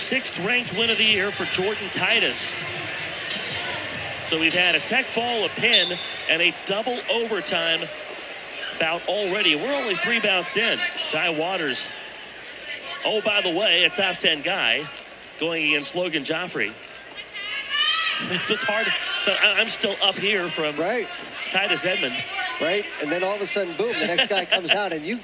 6th-ranked win of the year for Jordan Titus. So we've had a tech fall, a pin, and a double overtime bout already. We're only 3 bouts in. Ty Waters, oh, by the way, a top 10 guy going against Logan Gioffre. So it's hard. So I'm still up here from Titus Edmond. Right, and then all of a sudden, boom, the next guy comes out, and you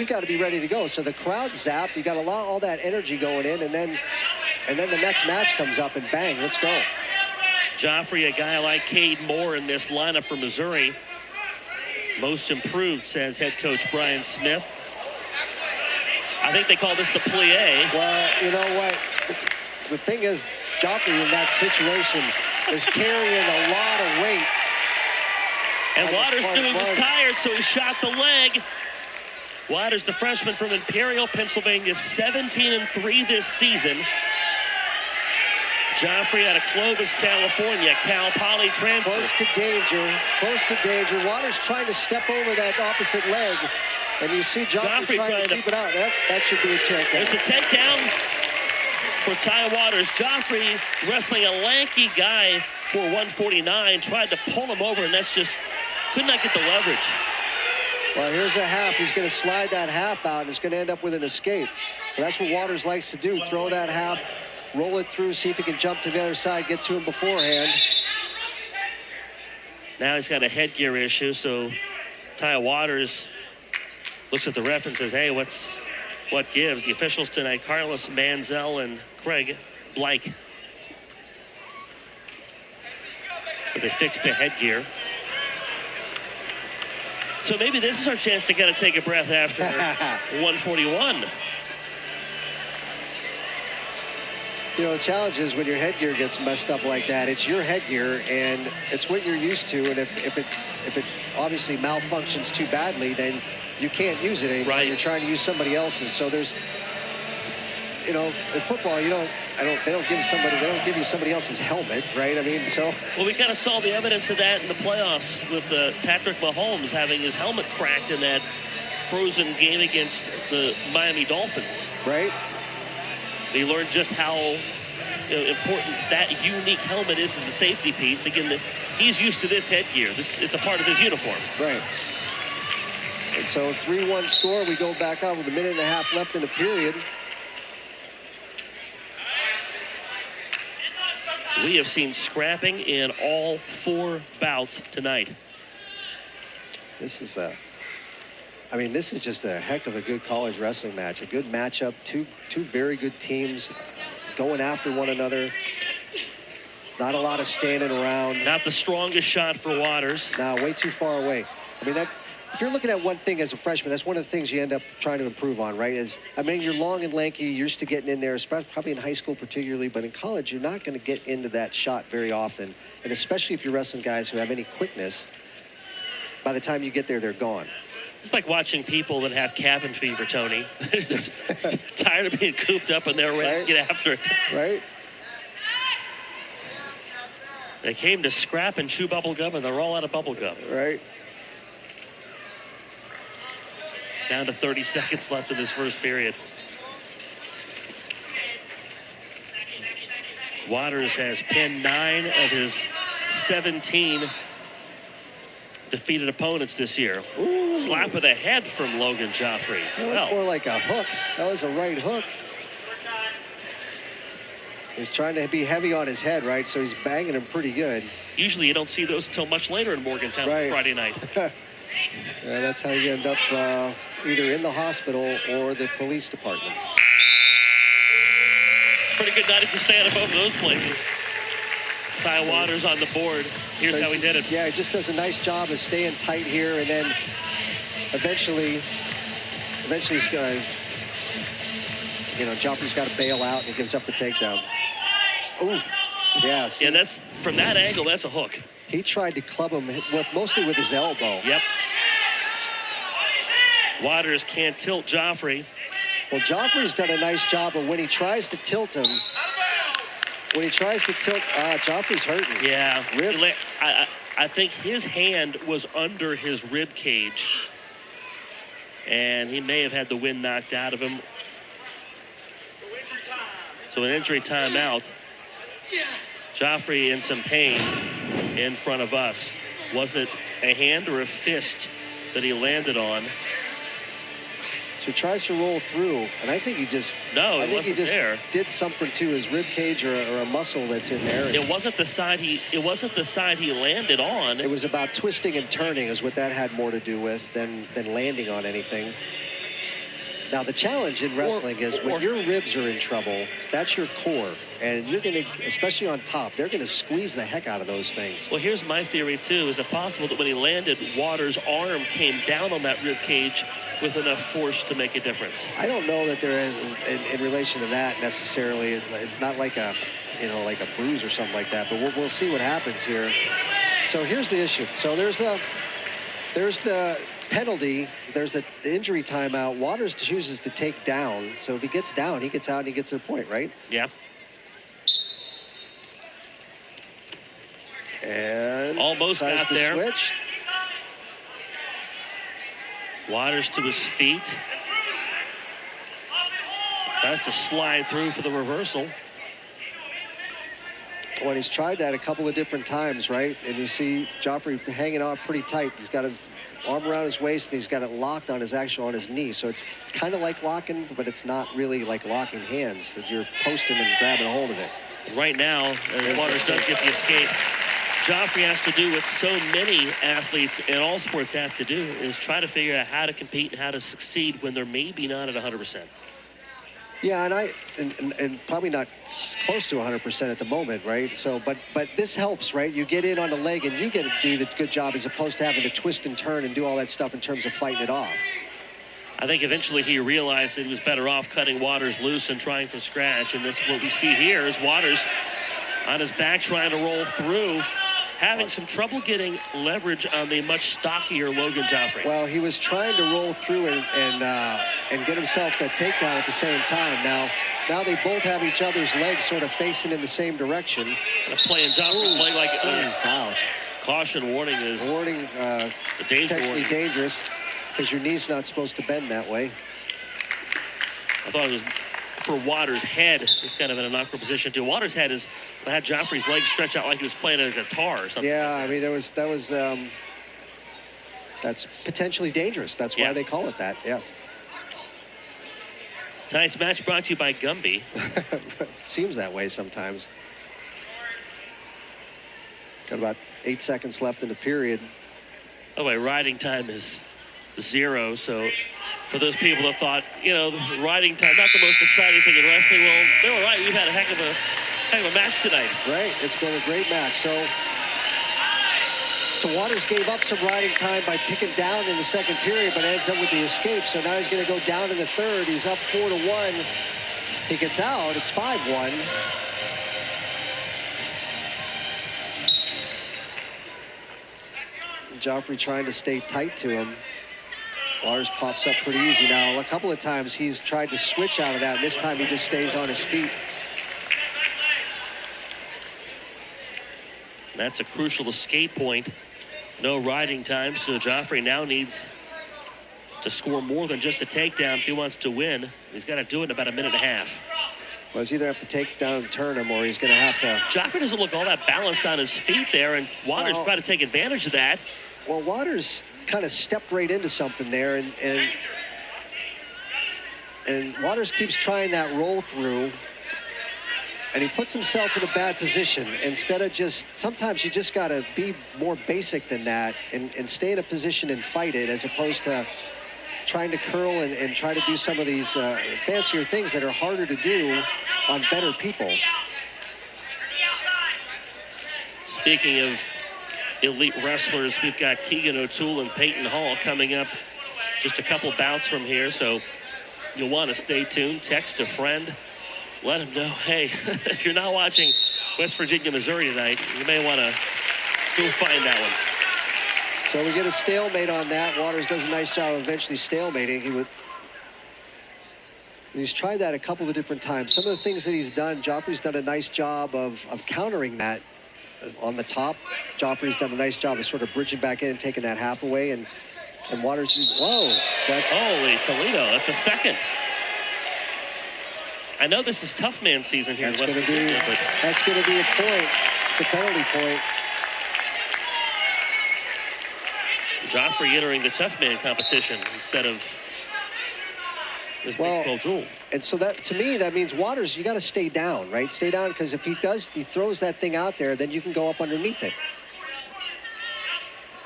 got to be ready to go. So the crowd's zapped. You got all that energy going in, and then the next match comes up, and bang, let's go. Gioffre, a guy like Cade Moore in this lineup for Missouri. Most improved, says head coach Brian Smith. I think they call this the plie. Well, you know what? The thing is, Gioffre in that situation is carrying a lot of weight. And Waters knew he was tired, so he shot the leg. Waters, the freshman from Imperial, Pennsylvania, 17-3 this season. Gioffre out of Clovis, California, Cal Poly transfer. Close to danger. Waters trying to step over that opposite leg. And you see Gioffre trying to keep it out. That should be a takedown. There's the takedown for Ty Waters. Gioffre wrestling a lanky guy for 149. Tried to pull him over, and that's just could not get the leverage. Well, here's a half. He's going to slide that half out, and it's going to end up with an escape. But that's what Waters likes to do. Throw that half, roll it through, see if he can jump to the other side, get to him beforehand. Now he's got a headgear issue, so Ty Waters looks at the ref and says, hey, what gives? The officials tonight, Carlos Manzel and Craig Blake. So they fixed the headgear. So maybe this is our chance to kind of take a breath after 141. You know, the challenge is when your headgear gets messed up like that, it's your headgear, and it's what you're used to. And if it obviously malfunctions too badly, then you can't use it anymore. Right. You're trying to use somebody else's. So there's, you know, in football, they don't give you somebody else's helmet, right? I mean, so. Well, we kind of saw the evidence of that in the playoffs with Patrick Mahomes having his helmet cracked in that frozen game against the Miami Dolphins. Right. He learned just how important that unique helmet is as a safety piece. Again, he's used to this headgear. It's a part of his uniform. Right. And so 3-1 score. We go back on with 1.5 minutes left in the period. We have seen scrapping in all 4 bouts tonight. This is this is just a heck of a good college wrestling match. A good matchup. Two very good teams going after one another. Not a lot of standing around. Not the strongest shot for Waters. No, way too far away. I mean, if you're looking at one thing as a freshman, that's one of the things you end up trying to improve on, right? You're long and lanky, you're used to getting in there, probably in high school particularly, but in college, you're not going to get into that shot very often. And especially if you're wrestling guys who have any quickness, by the time you get there, they're gone. It's like watching people that have cabin fever, Tony. They're just tired of being cooped up and they're ready to get after it. Right. They came to scrap and chew bubble gum, and they're all out of bubble gum. Right. Down to 30 seconds left in this first period. Waters has pinned 9 of his 17 defeated opponents this year. Ooh. Slap of the head from Logan Gioffre. That was more like a hook. That was a right hook. He's trying to be heavy on his head, right? So he's banging him pretty good. Usually you don't see those until much later in Morgantown Friday night. Yeah, that's how you end up either in the hospital or the police department. It's a pretty good night if you stay out of both of those places. Ty Waters on the board. Here's how he did it. Yeah, he just does a nice job of staying tight here, and then eventually he's going to, Gioffre's got to bail out, and he gives up the takedown. Ooh, yeah. Yeah, that's from that angle. That's a hook. He tried to club him mostly with his elbow. Yep. Waters can't tilt Gioffre. Well, Gioffre's done a nice job, but when he tries to tilt him, Gioffre's hurting. Yeah. I think his hand was under his rib cage, and he may have had the wind knocked out of him. So an injury timeout. Gioffre in some pain in front of us. Was it a hand or a fist that he landed on? So he tries to roll through, and I think he just did something to his rib cage or a muscle that's in there. It wasn't the side he landed on. It was about twisting and turning is what that had more to do with than landing on anything. Now, the challenge in wrestling is when your ribs are in trouble, that's your core. And you're going to, especially on top, they're going to squeeze the heck out of those things. Well, here's my theory, too. Is it possible that when he landed, Waters' arm came down on that rib cage with enough force to make a difference? I don't know that they're in relation to that necessarily. Not like a, like a bruise or something like that. But we'll see what happens here. So here's the issue. So there's the penalty. There's the injury timeout. Waters chooses to take down. So if he gets down, he gets out and he gets to the point, right? Yeah. And almost got there. Switch. Waters to his feet. Tries to slide through for the reversal. Well, he's tried that a couple of different times, right? And you see Gioffre hanging on pretty tight. He's got his arm around his waist, and he's got it locked on his knee. So it's kind of like locking, but it's not really like locking hands. You're posting and grabbing a hold of it. Right now, Waters does get the escape. Gioffre has to do what so many athletes in all sports have to do, is try to figure out how to compete and how to succeed when they're maybe not at 100%. Yeah, and probably not close to 100% at the moment, right? So, but this helps, right? You get in on the leg and you get to do the good job as opposed to having to twist and turn and do all that stuff in terms of fighting it off. I think eventually he realized that he was better off cutting Waters loose and trying from scratch. And what we see here is Waters on his back trying to roll through, having some trouble getting leverage on the much stockier Logan Gioffre. Well, he was trying to roll through and get himself that takedown at the same time. Now they both have each other's legs sort of facing in the same direction. Playing Gioffre's leg like he's out. Caution warning is technically dangerous because your knee's not supposed to bend that way. I thought it was for Waters' head. He's kind of in an awkward position too. Waters had Gioffre's legs stretched out like he was playing a guitar or something. Yeah, I mean that's potentially dangerous. That's why they call it that. Yes. Tonight's match brought to you by Gumby. Seems that way sometimes. Got about 8 seconds left in the period. By the way, riding time is 0, so for those people that thought, riding time, not the most exciting thing in wrestling, well, they were right. We've had a heck of a match tonight. Right, it's been a great match. So Waters gave up some riding time by picking down in the second period, but ends up with the escape. So now he's going to go down in the third. He's up 4-1. He gets out. It's 5-1. Gioffre trying to stay tight to him. Waters pops up pretty easy now. A couple of times he's tried to switch out of that. This time he just stays on his feet. That's a crucial escape point. No riding time, so Gioffre now needs to score more than just a takedown if he wants to win. He's got to do it in about 1.5 minutes. Well, he's either have to take down and turn him, or he's going to have to... Gioffre doesn't look all that balanced on his feet there, and Waters try to take advantage of that. Well, Waters kind of stepped right into something there, and Waters keeps trying that roll through, and he puts himself in a bad position. Instead of sometimes you just got to be more basic than that and stay in a position and fight it, as opposed to trying to curl and try to do some of these fancier things that are harder to do on better people. Speaking of elite wrestlers, we've got Keegan O'Toole and Peyton Hall coming up just a couple bouts from here, so you'll want to stay tuned. Text a friend, let him know, hey, if you're not watching West Virginia, Missouri tonight, you may want to go find that one. So we get a stalemate on that. Waters does a nice job of eventually stalemating. He's tried that a couple of different times. Some of the things that he's done, Gioffre's done a nice job of countering that on the top. Gioffre's done a nice job of sort of bridging back in and taking that half away. And Waters is, whoa. Holy Toledo, that's a second. I know this is tough man season here That's in West going to be Virginia, but that's going to be a point. It's a penalty point. Gioffre entering the tough man competition instead of this Big 12 duel. And so that, to me, that means Waters, you got to stay down, right? Stay down, because if he throws that thing out there, then you can go up underneath it.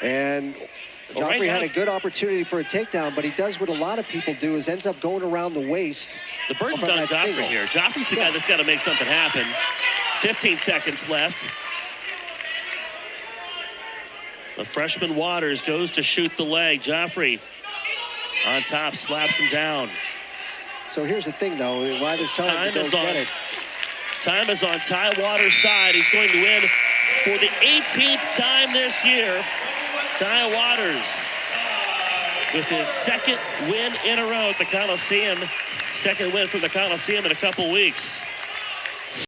And Gioffre had a good opportunity for a takedown, but he does what a lot of people do, is ends up going around the waist. The burden's on Gioffre here. Joffre's the guy that's got to make something happen. 15 seconds left. The freshman Waters goes to shoot the leg. Gioffre on top, slaps him down. So here's the thing, though, why they're telling him to go get it. Time is on Ty Waters' side. He's going to win for the 18th time this year. Ty Waters with his second win in a row at the Coliseum. Second win from the Coliseum in a couple weeks.